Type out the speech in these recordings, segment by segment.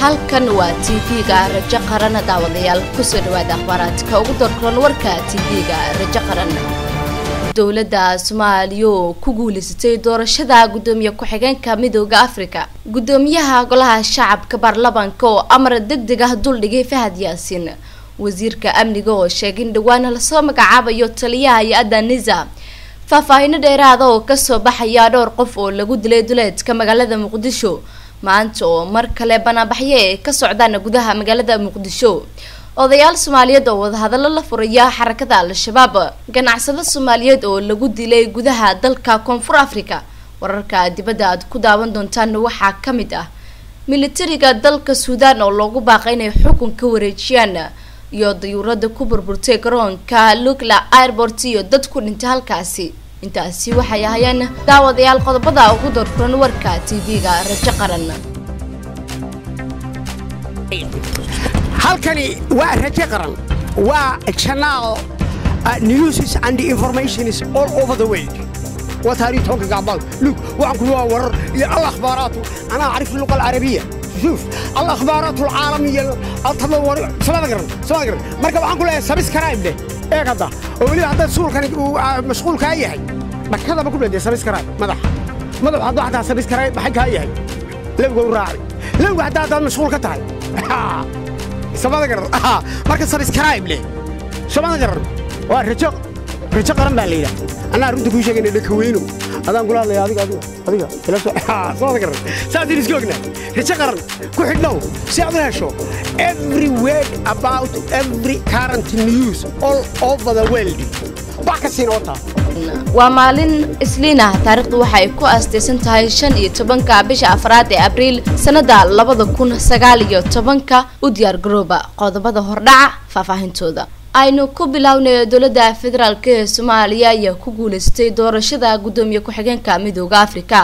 halkan waa TV-ga Rajo Qaran daawadayaal ku soo dhawaada akhbaraadka ugu doorkan warka TV-ga Rajo Qaran. dowladda Soomaaliya ku guuleysatay doorashada gudoomiye ku-xigeenka Midowga Afrika. Gudoomiyaha golaha shacabka baarlamaanka oo amar degdeg ah dul dhigay Fahad Yaasiin. wasiirka amniga oo sheegay in dhawaan la soo magacaabayo taliyaha hay'adda NISA. faahfaahin dheeraad ah oo ka soo baxaya dhowr qof oo lagu dilay duleedka magaalada Muqdisho. maanta oo mar kale banaanbaxyo ka socdaan gudaha magaalada Muqdisho. odayaal Soomaaliyeed oo wada hadallo la furaya xarakada Al-Shabaab. ganacsade Soomaaliyeed oo lagu dilay gudaha dalka Koonfur Afrika. wararka dibadda aad ku daawan doontaan waxaa kamid ah militariga dalka Suudaan oo loogu baaqay inay xukun ka wareejiyaan iyo diyuurada ku burburtay garoonka Lugla Airport iyo dad ku dhintay halkaasi. intaasi waxay ahaayeen daawadayaal qodobada ugu doorkan warka TV-ga Rajo Qaran. halkani waa Rajo Qaran waa channel news and information is all over the world. what are you talking about? look waxaan ku waa warar iyo akhbaaraat ana aarif luqada carabiga. شوف الاخبارات العالميه التطور سمعنا marka waxaan ku leeyahay subscribe leh ee qada oo wali hadda suulkan mashquul ka yahay markada ma ku leeyahay subscribe madax hadda hadda subscribe maxay ka yahay lawga raaci lawga hadda mashquul ka tahay سمعنا marka subscribe leh سمعنا waa Rajo Qaran baa leeyahay ana runta ku sheegay in dhakaweyno adaan kula hadlay adiga ila soo saadin iskoogna Rajo Qaran ku xidhnow si aad hesho every word about every current news all over the world bakasiinota waa maalin Isniina taariikhdu waxay ku aastaysan tahay 15 bisha Afraad ee Abriil sanada 2019 u diyaar garooba qodobada hordhaca faahfaahintooda. aynu ku bilownay dowladda federaalka ee Soomaaliya ayaa ku guuleystay doorashada gudoomiye ku-xigeenka Midowga Afrika.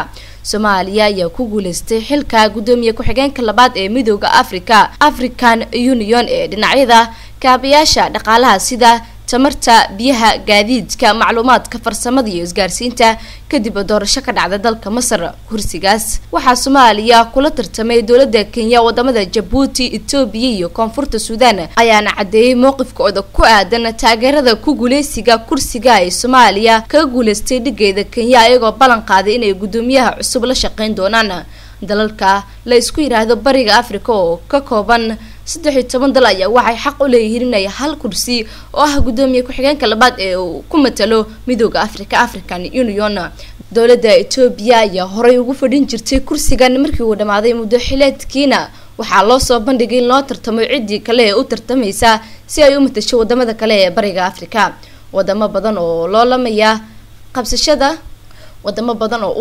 Soomaaliya ayaa ku guuleystay xilka gudoomiye ku-xigeenka labaad ee Midowga Afrika African Union ee dhinacyada kaabayaasha dhaqaalaha sida tamarta biyaha gaadiidka macluumaadka farsamada iyo isgaarsiinta kadib doorasho ka dhacday dalka Masar. kursigaas waxaa Soomaaliya kula tartamay dowladda Kenya, wadamada Djibouti, Ethiopia iyo Koonfurta Suudaan ayaana cadeeyay mowqifkooda ku aadan taageerada ku guuleysiga kursiga ay Soomaaliya ka guuleystay dhigeeda Kenya ayagoo ballan qaaday inay gudoomiyaha cusub la shaqeyn doonaan. dalalka la isku yiraahdo bariga Afrika oo ka kooban 13 dal ayaa waxay xaq u leeyihiin inay hal kursi oo ah gudoomiye ku-xigeenka labaad ee ku matalo Midowga Afrika African Union. dowladda Ethiopia ayaa horay ugu fadhin jirtay kursigan markii uu dhamaaday muddo xileedkiina waxaa loo soo bandhigay in loo tartamo cidii kale ee u tartamaysa si ay u matasho wadamada kale ee bariga Afrika. wadamo badan oo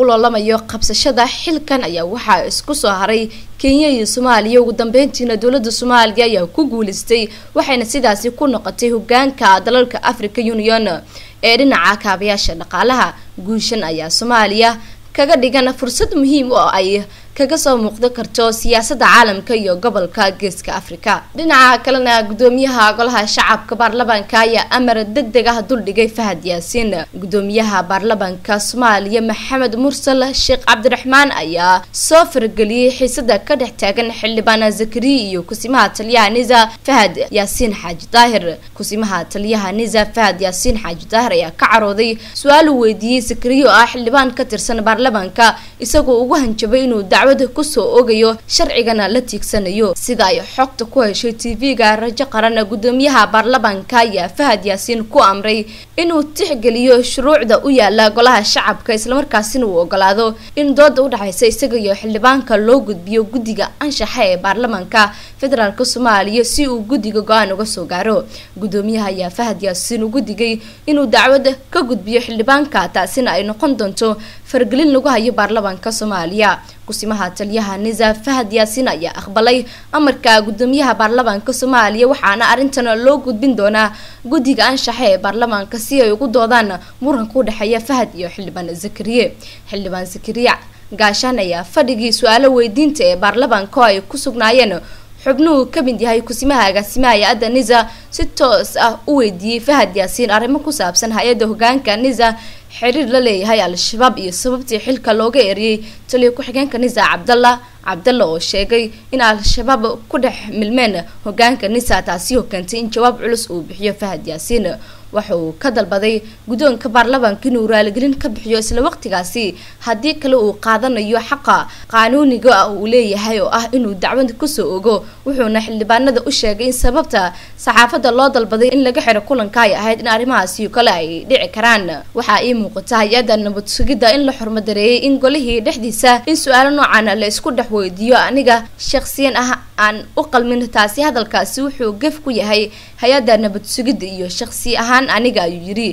loolamaya qabsashada xilkan ayaa waxaa isku soo haray Kenya iyo Soomaaliya. ugu dambeyntiina dowladda Soomaaliya ayaa ku guuleystay waxayna sidaasi ku noqotay hoggaanka dalalka African Union ee dhinaca kaabayaasha dhaqaalaha. guushan ayaa Soomaaliya kaga dhigan fursad muhiim ah oo ay kaga soo muuqdo karto siyaasadda caalamka iyo gobolka Geeska Afrika. dhinaca kalena gudoomiyaha golaha shacabka baarlamaanka ayaa amar degdeg ah dul dhigay Fahad Yaasiin. gudoomiyaha baarlamaanka Soomaaliya Maxamed Mursal Sheekh Cabdiraxmaan ayaa soo fargeliyay xiisada ka dhex taagan xildhibaan Zakariya iyo kusimaha taliyaha NISA Fahad Yaasiin Xaaji Daahir. kusimaha taliyaha NISA Fahad Yaasiin Xaaji Daahir ayaa ka carooday su'aal uu weydiiyay Zakariya oo ah xildhibaan ka tirsan baarlamaanka isagoo ugu hanjabay inuu dacwad ku soo ogayo sharcigana la tiigsanayo. sida ay xogta ku heshay TV-ga Rajo Qaran gudoomiyaha baarlamaanka ayaa Fahad Yaasiin ku amray inuu tixgeliyo shuruucda u yaala golaha shacabka isla markaasina uu ogolaado in dooda u dhaxaysa isaga iyo xildhibaanka loo gudbiyo guddiga anshaxa ee baarlamaanka federaalka Soomaaliya si uu guddiga go'aan uga soo gaaro. gudoomiyaha ayaa Fahad Yaasiin ugu digay inuu dacwad ka gudbiyo xildhibaanka taasina ay noqon doonto fargelin lagu hayo baarlamaanka Soomaaliya. kusimaha taliyaha NISA Fahad Yaasiin ayaa aqbalay amarka gudoomiyaha baarlamaanka Soomaaliya waxaana arintan loo gudbin doonaa guddiga anshaxa ee baarlamaanka si ay ugu doodaan muranka u dhaxeeya Fahad iyo xildhibaan Zakariya gaashaan ayaa fadhigii su'aalo weydiinta ee baarlamaanka ay ku sugnaayeen xubnuhu ka mid yahay kusimaha agaasimaha hay-adda nisa si toos ah u weydiiyey Fahad Yaasiin arrimo ku saabsan hay-adda hoggaanka nisa xiriir la leeyahay al-shabaab iyo sababtii xilka looga eriyay taliye ku-xigeenka nisa Cabdalla oo sheegay in al-shabaab ku dhex milmeen hoggaanka nisa taasi oo keentay in jawaab culus uu bixiyo Fahad Yaasiin waxa uu ka dalbaday guddoonka baarlamaanka inuu raaligelin ka bixiyo isla waqtigaasi haddii kale uu qaadanayo xaqa qaanuuniga uu leeyahay oo ah inuu dacwad ku soo ogo wuxuuna xildhibaanada u sheegay in sababta saxaafadda loo dalbaday in laga xiro kulanka ay ahayd in arrimahaasi kale ay dhici karaan waxa ay muuqata hay-adda nabad sugidda in la xurmadareeyay in golihii dhexdiisa in su'aalo noocan la isku dhex weydiiyo aniga shakhsiyan ah aan u qalmin taasi hadalkaasi wuxuu gaf ku yahay hay-adda nabad sugidda iyo shakhsi ahaan aniga ayuu yiri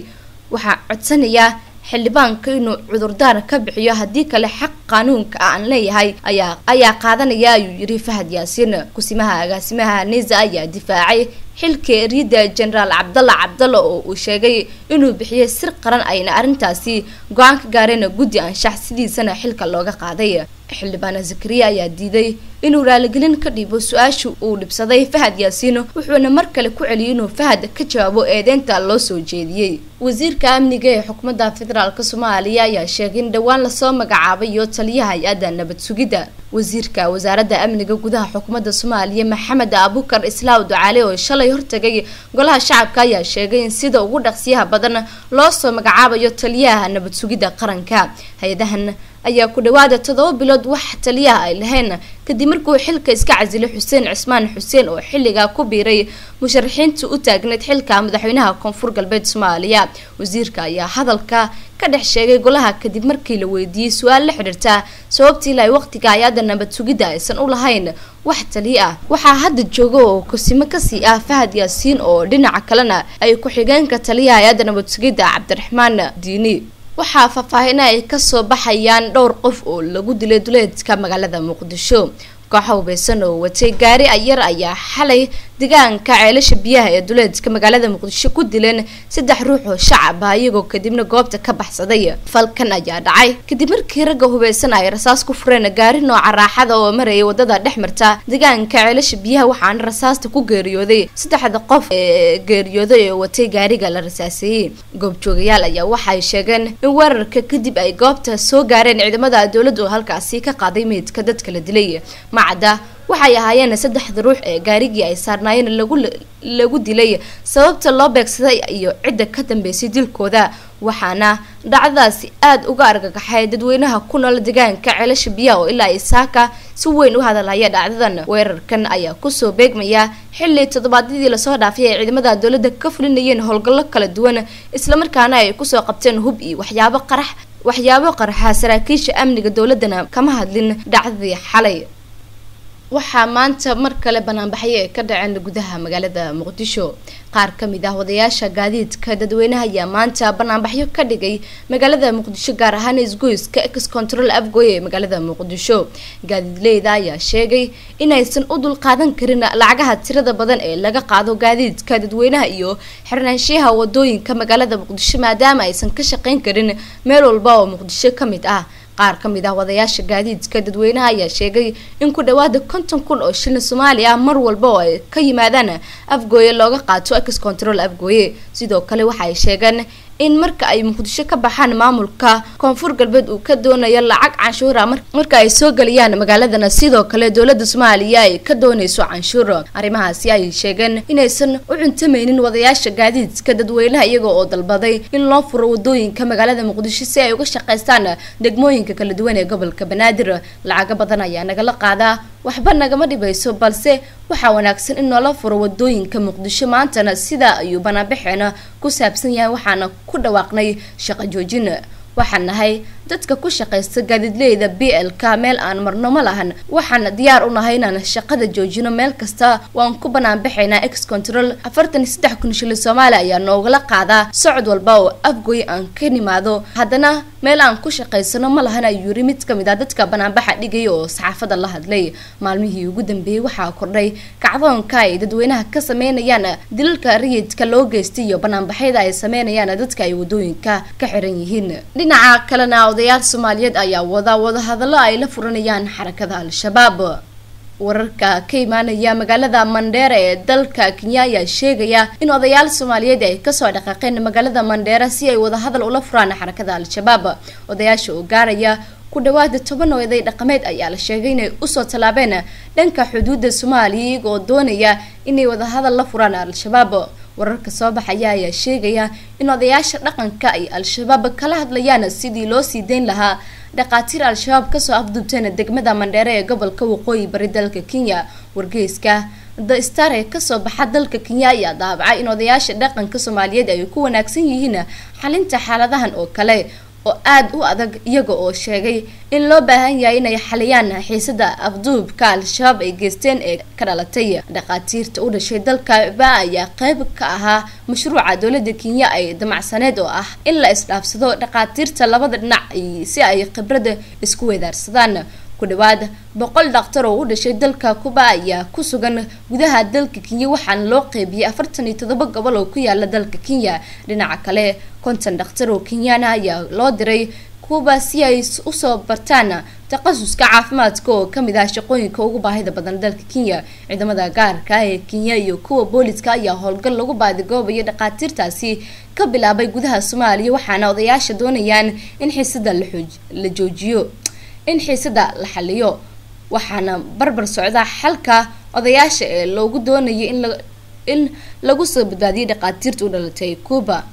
waxa codsanaya xildhibaanka inuu cudurdaar ka bixiyo haddii kale xaq qaanuunka aan leeyahay ayaa qaadanaya ayuu yiri Fahad Yaasiin kusimaha agaasimaha nisa ayaa difaacay xilka riida General Cabdalla oo uu sheegay inuu bixiyay sir qaran ayna arintaasi go'aan ka gaareen guddi anshax sidiisana xilka looga qaaday xildhibaan Zakariya ayaa diiday inuu raaligelin ka dhibo su'aasha uu dhibsaday Fahad Yaasiin wuxuuna mar kale ku celiyay inuu Fahad ka jawaabo eedeynta loo soo jeediyay wasiirka amniga ee xukuumadda federaalka Soomaaliya ayaa sheegay in dhawaan la soo magacaabay taliyaha hay-adda nabad sugidda wasiirka wasaaradda amniga gudaha xukuumadda Soomaaliya Maxamed Abukar Islaaw Ducaale oo shalay hortagay golaha shacabka ayaa sheegay in sida ugu dhaqsiyaha badan loo soo magacaabayo taliyaha nabad sugidda qaranka hay'adahan ayaa ku dhawaada 7 bilood wax taliyaha ay lahayn kadib markuu xilka iska casilay Xuseen Cismaan Xuseen oo xilliga ku biiray musharaxiinta u taagneed xilka madaxweynaha Koonfur Galbeed Soomaaliya wasiirka ayaa hadalka ka dhex sheegay golaha kadib markii la weydiiyay su'aal la xiriirta sababtii ay waqtiga hay'adda nabad sugidda aysan u lahayn wax taliya waxa hadda jooga oo kusimo ka sii ah Fahad Yaasiin oo dhinaca kalena ay ku xigeenka taliyaha hay'adda nabad sugidda Cabdiraxmaan Diini waxaa faahfaahin ay ka soo baxayaan dhowr qof oo lagu dilay duleedka magaalada Muqdisho kooxo hubeysan oo watay gaari ayar ayaa xalay deegaanka ceelasha biyaha ee duleedka magaalada Muqdisho ku dileen 3 ruux oo shacab ah iyagoo kadibna goobta ka baxsaday falkan ayaa dhacay kadib markii rag hubeysan ay rasaas ku fureen gaari nooca raaxada oo marayay wadada dhexmarta deegaanka ceelasha biyaha waxaana rasaasta ku geeriyooday 3 qof ee geeriyooday oo watay gaariga la rasaasay goobjoogayaal ayaa waxay sheegeen in weerarka kadib ay goobta soo gaareen ciidamada dawladda oo halkaasi ka qaaday meedka dadka la dilay macada waxay ahaayeen 3 ruux ee gaarigii ay saarnaayeen lagu dilay sababta loo beegsaday iyo cidda ka dambeysay dilkooda waxaana dhacdaasi aad uga argagaxay dadweynaha ku nool deegaanka ceelasha biyaha oo ilaa Isaaka si weyn u hadalaya dhacdadan weerarkan ayaa ku soo beegmaya xilli toddobaadkii la soo dhaafay ee ciidamada dawladda ka fulinayeen howlgallo kala duwan isla markaana ay ku soo qabteen hub iyo waxyaabo qaraxa saraakiisha amniga dawladana kama hadlin dhacdadii xalay waxaa maanta mar kale banaanbaxay ee ka dhaceen gudaha magaalada Muqdisho qaar kamid ah wadayaasha gaadiidka dadweynaha ayaa maanta banaanbaxyo ka dhigay magaalada Muqdisho gaar ahaan isgoyska Ex Control Afgoye ee magaalada Muqdisho gaadiidleyda ayaa sheegay inaysan u dul qaadan karin lacagaha tirada badan ee laga qaado gaadiidka dadweynaha iyo xirnaanshiyaha wadooyinka magaalada Muqdisho maadaama aysan ka shaqeyn karin meel walba oo Muqdisho kamid ah qaar kamid ah wadayaasha gaadiidka dadweynaha ayaa sheegay in ku dhawaada 50,000 oo shilin Soomaaliya mar walba oo ay ka yimaadaan Afgoye looga qaato Ex Control Afgoye sidoo kale waxay sheegeen in marka ay Muqdisho ka baxaan maamulka Koonfur Galbeed uu ka doonayo lacag canshuur marka ay soo galiyaan magaaladana sidoo kale dawladda Soomaaliya ay ka doonayso canshuur arrimahaasi ay sheegeen inaysan u cuntamaynin wadayaasha gaadiidka dadweynaha iyaga oo dalbaday in loo furo wadooyinka magaalada Muqdisho si ay uga shaqeystaan degmooyinka kala duwan ee gobolka Banaadir lacag badan ayaa naga la qaadaa waxba nagama dhibayso balse waxa wanaagsan in loo furo wadooyinka Muqdisho maantana sida ayuu banaanbaxeena ku saabsan yahay waxaana ku dhawaaqnay shaqo joojin waxaan nahay dadka ku shaqeysta gaadiidleyda BLK meel aan marno ma lahan waxaan diyaar u nahay inaan shaqada joojino meel kasta waan ku banaanbaxaynaa Ex Control 43,000 shilin Soomaaliya ayaa noogala qaadaa socod walba oo Afgoye aan ka nimaado haddana meel aan ku shaqeysano ma lahan ayuu yiri mid kamid ah dadka banaanbaxa dhigay oo saxaafada la hadlay maalmihii ugu dambeeyay waxaa kordhay kacdoonka ay dadweynaha ka sameynayaan dilalka rayidka loo geystay iyo banaanbaxyada ay sameynayaan dadka ay wadooyinka ka xiran yihiin dhinaca kalena odayaal Soomaaliyeed ayaa wada hadallo ay la furanayaan xarakada al-shabaab wararka ka imaanaya magaalada Mandera ee dalka Kenya ayaa sheegaya in odayaal Soomaaliyeed ay ka soo dhaqaaqeen magaalada Mandera si ay wada hadal ula furaan xarakada Al-Shabaab. Odayaasha oo gaaraya ku dhawaad 10 oday dhaqameed ayaa la sheegay inay u soo talaabeen dhanka xuduudda Soomaaliya oo doonaya inay wada hadal la furaan Al-Shabaab. wararka soo baxaya ayaa sheegaya in odayaasha dhaqanka ay Al-Shabaab kala hadlayaan sidii loo sii deyn lahaa dhaqaatiir Al-Shabaab ka soo afduubteen degmada Mandera ee gobolka Waqooyi Bari dalka Kenya. wargeyska The Star ee ka soo baxa dalka Kenya ayaa daabacay in odayaasha dhaqanka Soomaaliyeed ay ku wanaagsan yihiin xalinta xaaladahan oo kale oo aad u adag, iyaga oo sheegay in loo baahan yahay inay xaliyaan xiisada afduubka Al-Shabaab ay geysteen ee ka dhalatay dhaqaatiirta u dhashay dalka ayaa qayb ka ahaa mashruuca dowladda Kenya ay damacsaneed oo ah in la isdhaafsado dhaqaatiirta labada dhinac si ay khibrad isku weedaarsadaan. ku dhawaad 100 dhaqtar oo u dhashay dalka Kuba ayaa ku sugan gudaha dalka Kenya waxaana loo qaybiyay 47 gobol oo ku yaala dalka Kenya. dhinaca kale 50 dhaqtar oo Kenyan ayaa loo diray Kuba si ay u soo bartaan takhasuska caafimaadka oo kamid ah shaqooyinka ugu baahida badan dalka Kenya. ciidamada gaarka ee Kenya iyo kuwa booliska ayaa howlgal lagu baadigoobayo dhaqaatiirtaasi ka bilaabay gudaha Soomaaliya, waxaana odayaasha doonayaan in xiisada la joojiyo in xiisada la xaliyo, waxaana barbar socda xalka odayaasha ee loogu doonayo in lagu soo badbaadiyo dhaqaatiirta u dhalatay Kuba.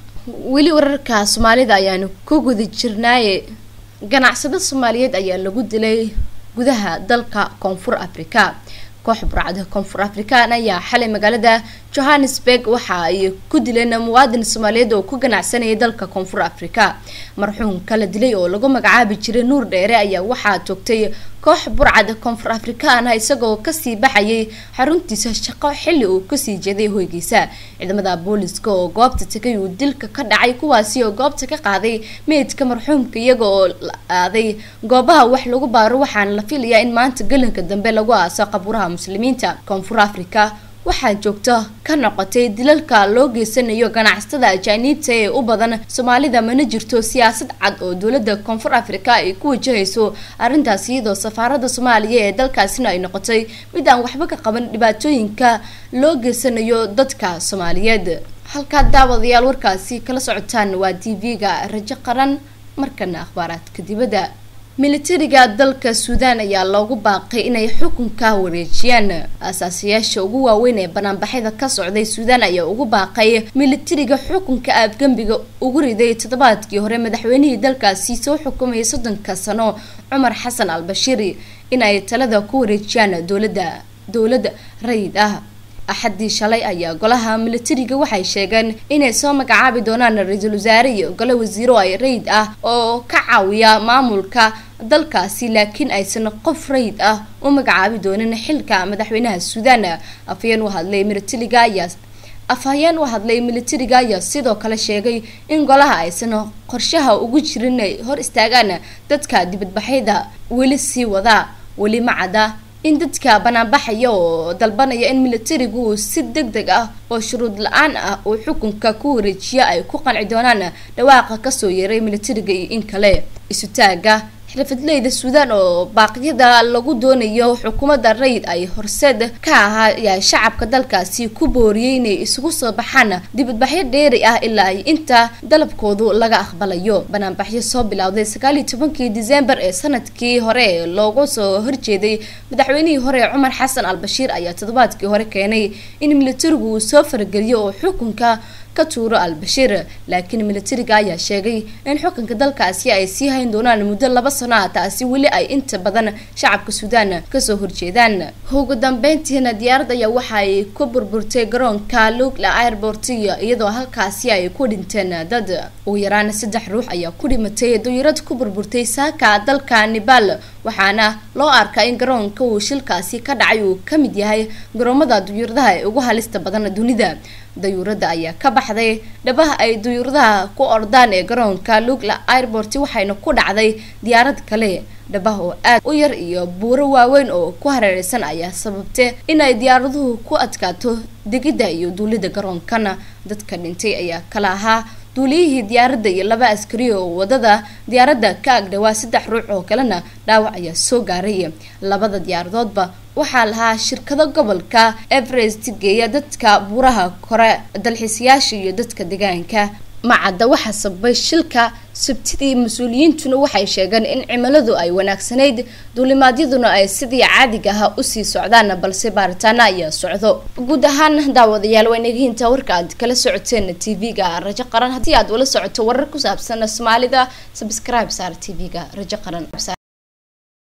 weli wararka Soomaalida ayaanu ku guda jirnaaye ganacsada Soomaaliyeed ayaa lagu dilay gudaha dalka Koonfur Afrika. koox burcad Koonfur Afrikaan ayaa xalay magaalada Johannesburg waxa ay ku dileen muwaadin Soomaaliyeed oo ku ganacsanaya dalka Koonfur Afrika. marxuum kala dilay oo lagu magacaabi jiray Nuur Dheere ayaa waxaa toogtay koox burcad Koonfur Afrikaan isagoo ka sii baxayay xaruntiisa shaqo xilli uu ka sii jeeday hoygiisa. ciidamada booliska oo goobta tagay uu dilka ka dhacay kuwaasi oo goobta ka qaaday meedka marxuumka iyaga oo aaday goobaha wax lagu baaro, waxaana la filayaa in maanta galanka dambe lagu aaso qabuuraha muslimiinta. Koonfur Afrika waxaa joogto ka noqotay dilalka loo geysanayo ganacsatada ajaanibta ee u badan Soomaalida, mana jirto siyaasad cad oo dowladda Koonfur Afrika ay ku wajahayso arrintaas, iyadoo safaarada Soomaaliya ee dalkaasina ay noqotay mid aan waxba ka qaban dhibaatooyinka loo geysanayo dadka Soomaaliyeed. halka daawadayaal warkaasi kala socotaan waa TV-ga Rajo Qaran. markana akhbaaraadka dibadda. militariga dalka Suudaan ayaa loogu baaqay inay xukunka wareejiyaan. asaasiyaasha ugu waaweyn ee banaanbaxyada ka socday Suudaan ayaa ugu baaqay militariga xukunka afgambiga ugu riday toddobaadkii hore madaxweynihii dalkaasi soo xukumayay 30 sano Umar Hassan al-Bashir inay talada ku wareejiyaan dowladda rayid ah. axadii shalay ayaa golaha militariga waxay sheegeen inay soo magacaabi doonaan ra'iisul wasaare iyo gole wasiiro ay rayid ah oo ka caawiya maamulka dalkaasi, laakiin aysan qof rayid ah u magacaabi doonin xilka madaxweynaha Suudaan. afhayeen u hadlay militariga ayaa sidoo kale sheegay in golaha aysan qorshaha ugu jirin ay hor istaagaan dadka dibadbaxyada weli sii wada. weli ma cadda in dadka banaanbaxaya oo dalbanaya in militarigu si degdeg ah oo shuruud la'aan ah oo xukunka ku wareejiya ay ku qanci doonaan dhawaaqa ka soo yeeray militariga iyo in kale. isu taaga xirfadleyda Suudaan oo baaqyada lagu doonayo xukuumadda rayid ay horseed ka ahaa shacabka dalkaasi ku booriyay inay isugu soo baxaan dibadbaxyo dheeri ah ilaa ay inta dalabkoodu laga aqbalayo. banaanbaxyo soo bilowday 19 December ee sanadkii hore loogu soo horjeeday madaxweynihii hore Umar Hassan al-Bashir ayaa toddobaadkii hore keenay in militarigu soo fargeliyo oo xukunka ka tuuro al-Bashir, laakiin militariga ayaa sheegay in xukunka dalkaasi ay sii hayn doonaan muddo 2 sano ah, taasi weli ay inta badan shacabka Suudaan ka soo horjeedaan. ugu dambeyntiina diyaarad ayaa waxa ay ku burburtay garoonka Lugla Airport iyadoo halkaasi ay ku dhinteen dad. ugu yaraan 3 ruux ayaa ku dhimatay diyaarad ku burburtay saaka dalka Nepal, waxaana loo arkaa in garoonka uu shilkaasi ka dhacay uu kamid yahay garoomada diyaaradaha ee ugu halista badan dunida. dayuurada ayaa ka baxday dhabaha ay dayuuradaha ku ordaan ee garoonka Lugla Airport, waxayna ku dhacday diyaarad kale. dhabaha oo aad u yar iyo buuro waaweyn oo ku hareeraysan ayaa sababtay in ay diyaaraduhu ku adkaato degida iyo duulida garoonkana. dadka dhintay ayaa kala ahaa duuliyihii diyaaradda iyo 2 askari oo wadada diyaaradda ka agdhawaa 3 ruux oo kalena dhaawac ayaa soo gaaray. labada diyaaradoodba waxaa lahaa shirkado gobolka Everest geeya dadka buraha kore dalxiisayaasha iyo dadka deegaanka macada waxa sababay shilka sabtidii mas'uuliyiintuna waxay sheegeen in cimiladu ay wanaagsanayd duulimaadyaduna ay sidii caadiga ah u sii socdaan balse baaritaana ayaa socdo guud ahaan daawadayaal waynagiinta warka aad kala socoteen TV-ga Rajo Qaran hadii aad wala socoto warar ku saabsan Soomaalida subscribe saar TV-ga Rajo Qaran